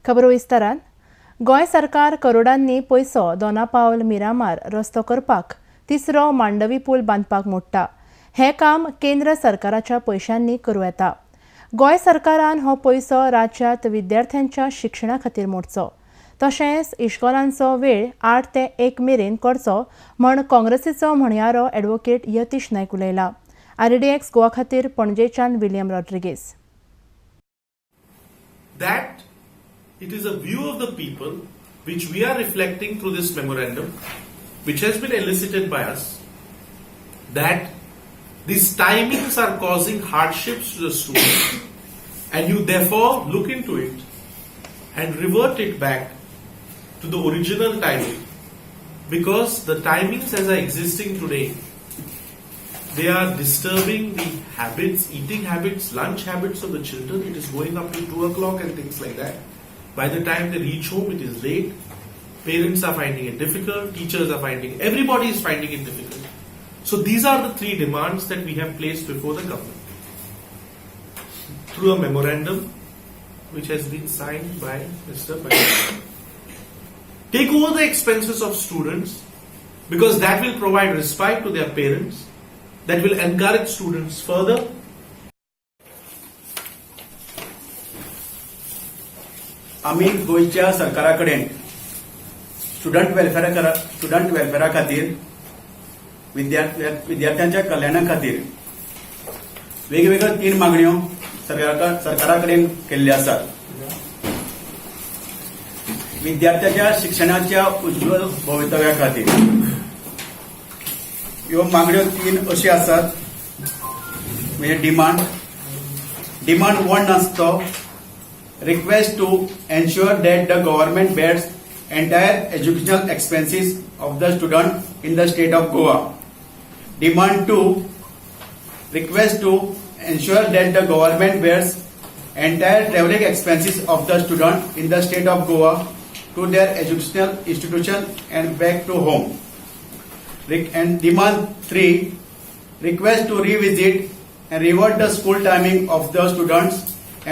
खबरो विस्तारान गोंय सरकार करोडांनी पयसो दोनापावल मिरामार रस्तो करपाक तिसरो मांडवी पूल बांदपाक मोडटा. हें काम केंद्र सरकाराच्या पयशांनी करूं येता. गोंय सरकारान हो पयसो राज्यांत विद्यार्थ्यांच्या शिक्षणा खातीर मोडचो. तशेंच इश्कोलांचो वेळ 8 ते 1 मेरेन करचो म्हण काँग्रेसीचो म्हणयारो ॲडव्होकेट यतीश नायक उलयला. RDX गोवा खातीर पणजेच्यान William Rodriguez. That it is a view of the people which we are reflecting through this memorandum, which has been elicited by us, that these timings are causing hardships to the students and you therefore look into it and revert it back to the original timing, because the timings as are existing today, they are disturbing the habits, eating habits, lunch habits of the children. It is going up to 2 o'clock and things like that. By the time they reach home, it is late. Parents are finding it difficult. Teachers are finding it. Everybody is finding it difficult. So these are the 3 demands that we have placed before the government through a memorandum which has been signed by Mr. Patel. Take over the expenses of students, because that will provide respite to their parents. That will encourage students further. आम्ही गोयच्या सरकारा कडेन student वेलफेअरा खातीर विद्यार्थ्यांच्या कल्याणा खातीर वेगवेगळ्यो 3 मागण्यो सरकारा कडेन केल्ल्यो आसात. विद्यार्थ्यांच्या शिक्षणाच्या उज्ज्वल भवितव्या खातीर ह्यो मागण्यो 3 अशी आसात. म्हणजे डिमांड 1 आसतो request to ensure that the government bears entire educational expenses of the student in the state of Goa. Demand 2, request to ensure that the government bears entire travelling expenses of the student in the state of Goa to their educational institution and back to home. And demand 3, request to revisit and revert the school timing of the students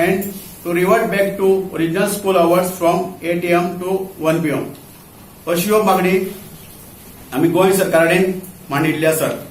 and to revert back to original school hours from 8 AM to 1 PM. अशी ह्यो मागणी आम्ही गोंय सरकारान मांडिल्ली आसात.